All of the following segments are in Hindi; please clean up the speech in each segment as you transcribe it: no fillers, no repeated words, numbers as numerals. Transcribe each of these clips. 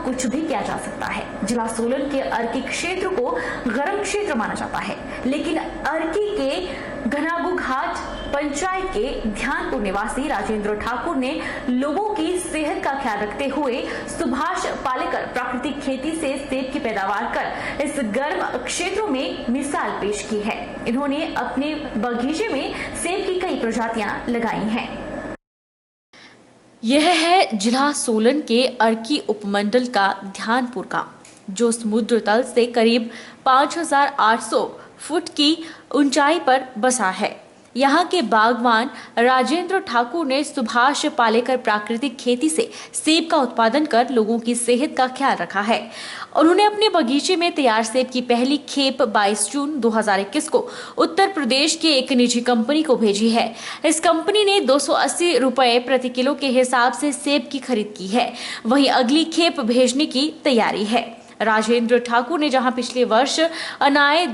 कुछ भी किया जा सकता है। जिला सोलन के अर्की क्षेत्र को गर्म क्षेत्र माना जाता है, लेकिन अर्की के घनागू घाट पंचायत के ध्यानपुर निवासी राजेंद्र ठाकुर ने लोगों की सेहत का ख्याल रखते हुए सुभाष पालेकर प्राकृतिक खेती से सेब की पैदावार कर इस गर्म क्षेत्रों में मिसाल पेश की है। इन्होंने अपने बगीचे में सेब की कई प्रजातियां लगाई हैं। यह है जिला सोलन के अर्की उपमंडल का ध्यानपुर गांव, जो समुद्र तल से करीब 5,800 फुट की ऊंचाई पर बसा है। यहाँ के बागवान राजेंद्र ठाकुर ने सुभाष पालेकर प्राकृतिक खेती से सेब का उत्पादन कर लोगों की सेहत का ख्याल रखा है। उन्होंने अपने बगीचे में तैयार सेब की पहली खेप 22 जून 2021 को उत्तर प्रदेश के एक निजी कंपनी को भेजी है। इस कंपनी ने 280 रुपए प्रति किलो के हिसाब से सेब की खरीद की है। वहीं अगली खेप भेजने की तैयारी है। राजेंद्र ठाकुर ने जहां पिछले वर्ष अनाए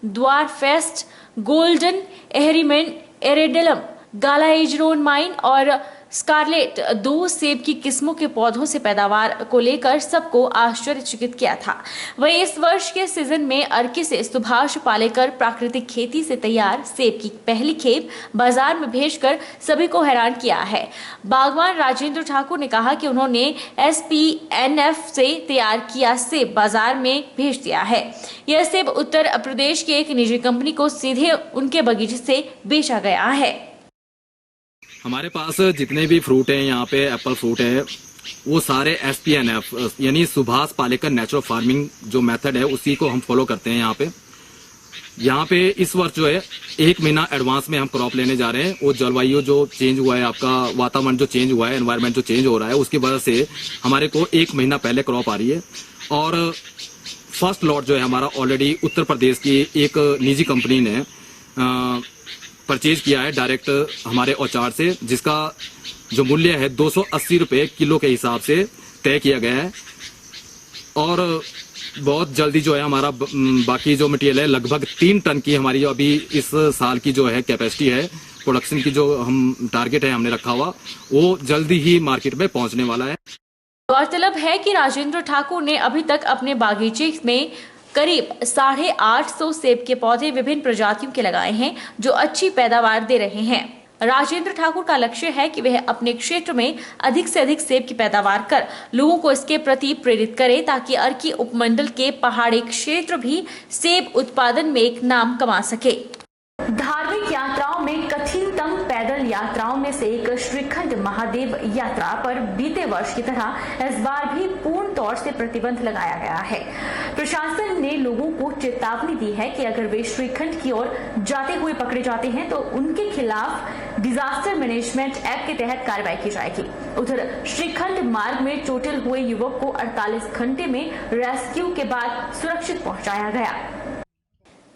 द्वार फेस्ट, गोल्डन एहरीमेन, एरेडेलम, गाला एजरोन माइन और स्कारलेट 2 सेब की किस्मों के पौधों से पैदावार को लेकर सबको आश्चर्यचकित किया था। वहीं इस वर्ष के सीजन में अर्की से सुभाष पालेकर प्राकृतिक खेती से तैयार सेब की पहली खेप बाजार में भेजकर सभी को हैरान किया है। बागवान राजेंद्र ठाकुर ने कहा कि उन्होंने SPNF से तैयार किया सेब बाजार में भेज दिया है। यह सेब उत्तर प्रदेश की एक निजी कंपनी को सीधे उनके बगीचे से बेचा गया है। हमारे पास जितने भी फ्रूट हैं, यहाँ पे एप्पल फ्रूट है, वो सारे SPNF यानी सुभाष पालेकर नेचुरल फार्मिंग जो मेथड है उसी को हम फॉलो करते हैं। यहाँ पे इस वर्ष जो है 1 महीना एडवांस में हम क्रॉप लेने जा रहे हैं। वो जलवायु जो चेंज हुआ है, आपका वातावरण जो चेंज हुआ है, एनवायरमेंट जो चेंज हो रहा है, उसकी वजह से हमारे को 1 महीना पहले क्रॉप आ रही है। और फर्स्ट लॉट जो है हमारा ऑलरेडी उत्तर प्रदेश की एक निजी कंपनी ने परचेज किया है डायरेक्ट हमारे औचार से, जिसका जो मूल्य है 280 रुपए किलो के हिसाब से तय किया गया है। और बहुत जल्दी जो है हमारा बाकी जो मटेरियल है, लगभग 3 टन की हमारी जो अभी इस साल की जो है कैपेसिटी है प्रोडक्शन की, जो हम टारगेट है हमने रखा हुआ, वो जल्दी ही मार्केट में पहुंचने वाला है। गौरतलब है कि राजेंद्र ठाकुर ने अभी तक अपने बागीचे में करीब 850 सेब के पौधे विभिन्न प्रजातियों के लगाए हैं, जो अच्छी पैदावार दे रहे हैं। राजेंद्र ठाकुर का लक्ष्य है कि वह अपने क्षेत्र में अधिक से अधिक सेब की पैदावार कर लोगों को इसके प्रति प्रेरित करे, ताकि अर्की उपमंडल के पहाड़ी क्षेत्र भी सेब उत्पादन में एक नाम कमा सके। धार्मिक यात्राओं में कठिनतम पैदल यात्राओं में से एक श्रीखंड महादेव यात्रा पर बीते वर्ष की तरह इस बार भी पूर्ण तौर से प्रतिबंध लगाया गया है। प्रशासन ने लोगों को चेतावनी दी है कि अगर वे श्रीखंड की ओर जाते हुए पकड़े जाते हैं तो उनके खिलाफ डिजास्टर मैनेजमेंट एक्ट के तहत कार्रवाई की जाएगी। उधर श्रीखंड मार्ग में चोटिल हुए युवक को 48 घंटे में रेस्क्यू के बाद सुरक्षित पहुंचाया गया।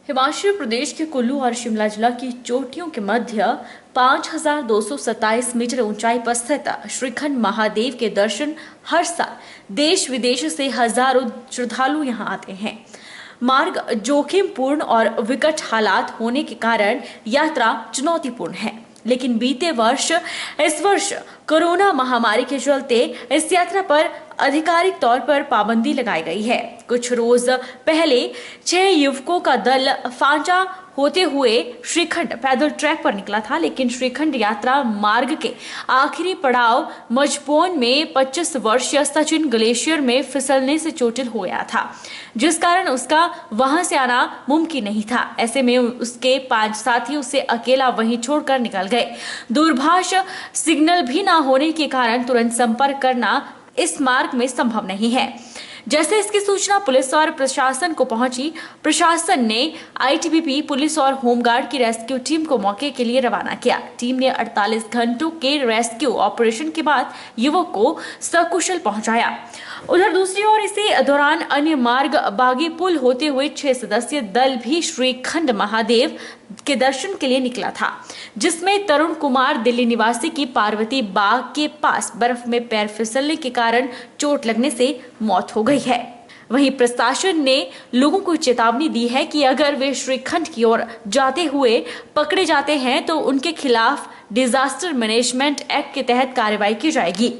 हिमाचल प्रदेश के कुल्लू और शिमला जिला की चोटियों के मध्य 5,227 मीटर ऊंचाई पर स्थित श्रीखंड महादेव के दर्शन हर साल देश विदेश से हजारों श्रद्धालु यहां आते हैं। मार्ग जोखिमपूर्ण और विकट हालात होने के कारण यात्रा चुनौतीपूर्ण है, लेकिन बीते वर्ष इस वर्ष कोरोना महामारी के चलते इस यात्रा पर आधिकारिक तौर पर पाबंदी लगाई गई है। कुछ रोज पहले 6 युवकों का दल फांचा होते हुए श्रीखंड पैदल ट्रैक पर निकला था, लेकिन श्रीखंड यात्रा मार्ग के आखिरी पड़ाव मजपोन में 25 वर्षीय सचिन ग्लेशियर में फिसलने से चोटिल हो गया था, जिस कारण उसका वहां से आना मुमकिन नहीं था। ऐसे में उसके 5 साथी उसे अकेला वहीं छोड़कर निकल गए। दूरभाष सिग्नल भी न होने के कारण तुरंत संपर्क करना इस मार्ग में संभव नहीं है। जैसे इसकी सूचना पुलिस और प्रशासन को पहुंची, प्रशासन ने ITBP पुलिस और होमगार्ड की रेस्क्यू टीम को मौके के लिए रवाना किया। टीम ने 48 घंटों के रेस्क्यू ऑपरेशन के बाद युवक को सकुशल पहुंचाया। उधर दूसरी ओर इसी दौरान अन्य मार्ग बागी पुल होते हुए 6 सदस्यीय दल भी श्रीखंड महादेव के दर्शन के लिए निकला था, जिसमें तरुण कुमार दिल्ली निवासी की पार्वती बाग के पास बर्फ में पैर फिसलने के कारण चोट लगने से मौत हो गई है। वहीं प्रशासन ने लोगों को चेतावनी दी है कि अगर वे श्रीखंड की ओर जाते हुए पकड़े जाते हैं तो उनके खिलाफ डिजास्टर मैनेजमेंट एक्ट के तहत कार्रवाई की जाएगी।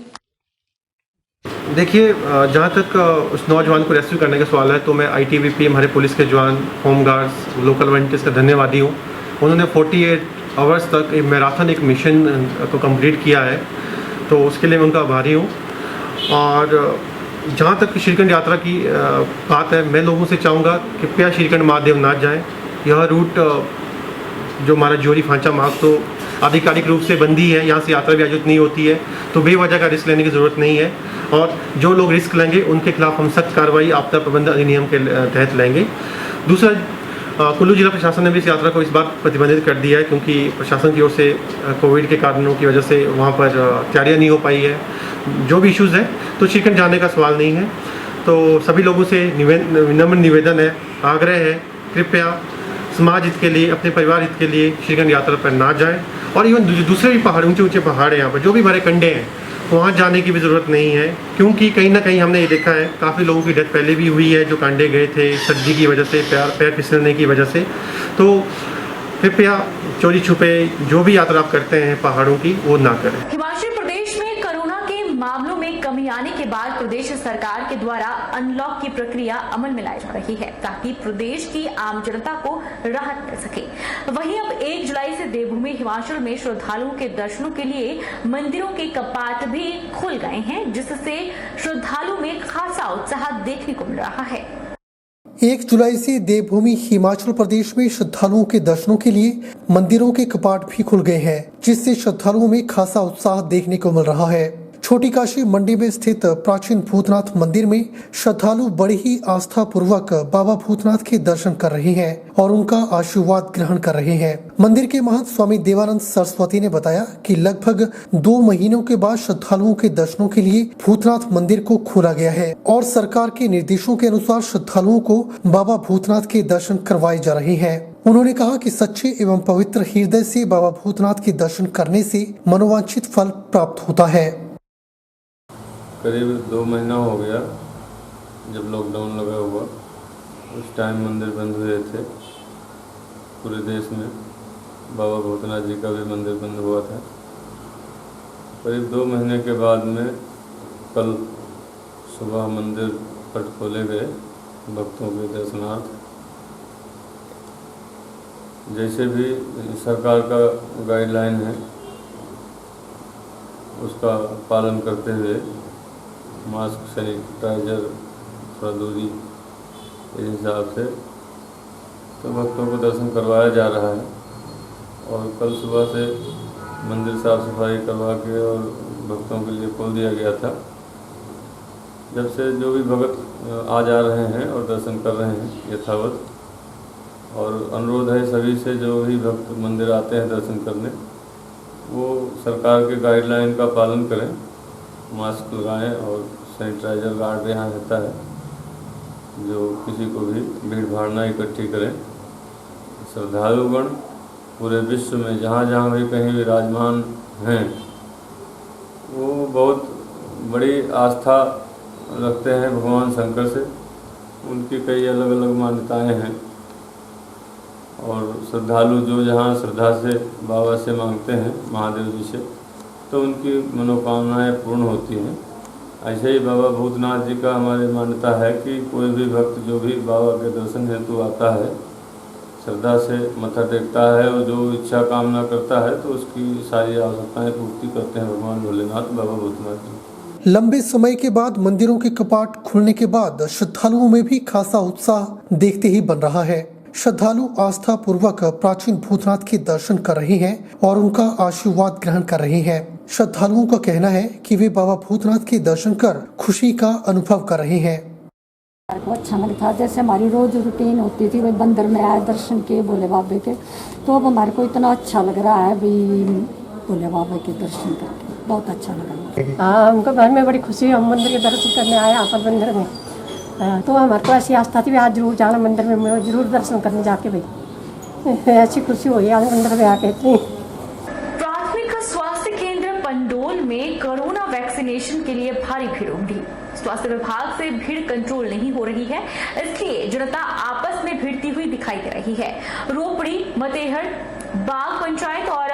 देखिए, जहाँ तक उस नौजवान को रेस्क्यू करने का सवाल है तो मैं ITBP, हमारे पुलिस के जवान, होम गार्ड्स, लोकल वॉलंटियर्स का धन्यवादी हूँ। उन्होंने 48 आवर्स तक एक मैराथन, एक मिशन को कंप्लीट किया है, तो उसके लिए मैं उनका आभारी हूँ। और जहाँ तक श्रीखंड यात्रा की बात है, मैं लोगों से चाहूँगा कि कृपया श्रीखंड महादेव ना जाएँ। यह रूट जो हमारा जोरी फांचा मार्ग तो आधिकारिक रूप से बंदी है, यहाँ से यात्रा भी आयोजित नहीं होती है, तो बेवजह का रिस्क लेने की ज़रूरत नहीं है। और जो लोग रिस्क लेंगे उनके खिलाफ हम सख्त कार्रवाई आपदा प्रबंधन अधिनियम के तहत लेंगे। दूसरा, कुल्लू जिला प्रशासन ने भी इस यात्रा को इस बार प्रतिबंधित कर दिया है, क्योंकि प्रशासन की ओर से कोविड के कारणों की वजह से वहाँ पर तैयारियाँ नहीं हो पाई है, जो भी इश्यूज़ है, तो श्रीखंड जाने का सवाल नहीं है। तो सभी लोगों से विनम्र निवेदन है, आग्रह है, कृपया समाज हित के लिए, अपने परिवार हित के लिए श्रीखंड यात्रा पर ना जाएं। और इवन दूसरे भी पहाड़, ऊंचे ऊंचे पहाड़ हैं यहाँ पर, जो भी बड़े कंडे हैं, वहाँ जाने की भी ज़रूरत नहीं है, क्योंकि कहीं ना कहीं हमने ये देखा है काफ़ी लोगों की डेथ पहले भी हुई है जो कांडे गए थे सर्दी की वजह से, पैर फिसलने की वजह से। तो कृपया चोरी छुपे जो भी यात्रा आप करते हैं पहाड़ों की, वो ना करें। हिमाचल प्रदेश में कोरोना के मामलों में कमी आने के बाद प्रदेश सरकार के द्वारा अनलॉक की प्रक्रिया अमल में लाई जा रही है, ताकि प्रदेश की आम जनता को राहत मिल सके। वहीं अब 1 जुलाई से देवभूमि हिमाचल में श्रद्धालुओं के दर्शनों के लिए मंदिरों के कपाट भी खुल गए हैं, जिससे श्रद्धालुओं में खासा उत्साह देखने को मिल रहा है। 1 जुलाई से देवभूमि हिमाचल प्रदेश में श्रद्धालुओं के दर्शनों के लिए मंदिरों के कपाट भी खुल गए हैं, जिससे श्रद्धालुओं में खासा उत्साह देखने को मिल रहा है। छोटी काशी मंडी में स्थित प्राचीन भूतनाथ मंदिर में श्रद्धालु बड़ी ही आस्था पूर्वक बाबा भूतनाथ के दर्शन कर रहे हैं और उनका आशीर्वाद ग्रहण कर रहे हैं। मंदिर के महंत स्वामी देवानंद सरस्वती ने बताया कि लगभग 2 महीनों के बाद श्रद्धालुओं के दर्शनों के लिए भूतनाथ मंदिर को खोला गया है और सरकार के निर्देशों के अनुसार श्रद्धालुओं को बाबा भूतनाथ के दर्शन करवाए जा रहे हैं। उन्होंने कहा कि सच्चे एवं पवित्र हृदय से बाबा भूतनाथ के दर्शन करने से मनोवांछित फल प्राप्त होता है। करीब 2 महीना हो गया जब लॉकडाउन लगा हुआ, उस टाइम मंदिर बंद हुए थे पूरे देश में। बाबा भूतनाथ जी का भी मंदिर बंद हुआ था। करीब 2 महीने के बाद में कल सुबह मंदिर पट खोले गए भक्तों के दर्शनार्थ। जैसे भी सरकार का गाइडलाइन है उसका पालन करते हुए मास्क, सैनिटाइजर, थोड़ा दूरी इस हिसाब से तो भक्तों को दर्शन करवाया जा रहा है। और कल सुबह से मंदिर साफ सफाई करवा के और भक्तों के लिए खोल दिया गया था। जब से जो भी भक्त आ जा रहे हैं और दर्शन कर रहे हैं यथावत, और अनुरोध है सभी से जो भी भक्त मंदिर आते हैं दर्शन करने, वो सरकार के गाइडलाइन का पालन करें, मास्क लगाएं और सैनिटाइजर गार्ड यहाँ रहता है जो किसी को भी भीड़ भाड़ ना इकट्ठी करें। श्रद्धालुगण पूरे विश्व में जहाँ जहाँ भी कहीं विराजमान हैं वो बहुत बड़ी आस्था रखते हैं भगवान शंकर से। उनकी कई अलग अलग मान्यताएं हैं और श्रद्धालु जो जहाँ श्रद्धा से बाबा से मांगते हैं, महादेव जी से, तो उनकी मनोकामनाएं पूर्ण होती हैं। ऐसे ही बाबा भूतनाथ जी का हमारी मान्यता है कि कोई भी भक्त जो भी बाबा के दर्शन हेतु आता है, श्रद्धा से मत्था टेकता है और जो इच्छा कामना करता है तो उसकी सारी आवश्यकताएं पूर्ति करते हैं भगवान भोलेनाथ, बाबा भूतनाथ जी। लंबे समय के बाद मंदिरों के कपाट खुलने के बाद श्रद्धालुओं में भी खासा उत्साह देखते ही बन रहा है। श्रद्धालु आस्था पूर्वक प्राचीन भूतनाथ के दर्शन कर रहे हैं और उनका आशीर्वाद ग्रहण कर रहे हैं। श्रद्धालुओं का कहना है कि वे बाबा भूतनाथ के दर्शन कर खुशी का अनुभव कर रहे हैं। को अच्छा लगता, जैसे हमारी रोज रूटीन होती थी, भाई बंदर में आए दर्शन किए भोले बाबे के, तो अब हमारे को इतना अच्छा लग रहा है भाई भोले बाबे के दर्शन करके, बहुत अच्छा लगा। हाँ, हमको घर में बड़ी खुशी है, हम मंदिर के दर्शन करने आए आपद मंदिर में, तो हमारे को ऐसी आस्था थी आज जरूर जाना मंदिर में, जरूर दर्शन करने जाके भाई ऐसी खुशी हुई आज मंदिर में आके। प्राथमिक स्वास्थ्य केंद्र पंडोल में कोरोना वैक्सीनेशन के लिए भारी भीड़ उमड़ी। स्वास्थ्य विभाग से भीड़ कंट्रोल नहीं हो रही है, इसलिए जनता आपस में भिड़ती हुई दिखाई दे रही है। रोपड़ी, मतेहर, बाग पंचायत और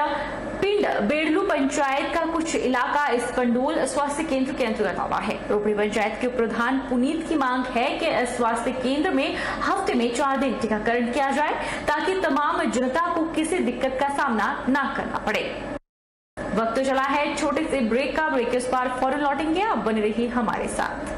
पिंड बेड़लू पंचायत का कुछ इलाका इस पंडोल स्वास्थ्य केंद्र के अंतर्गत आता है। रोपड़ी पंचायत के प्रधान पुनीत की मांग है कि इस स्वास्थ्य केंद्र में हफ्ते में 4 दिन टीकाकरण किया जाए ताकि तमाम जनता को किसी दिक्कत का सामना न करना पड़े। वक्त चला है छोटे से ब्रेक का। ब्रेक के इस पार फौरन लौटेंगे, आप बने रहिए हमारे साथ।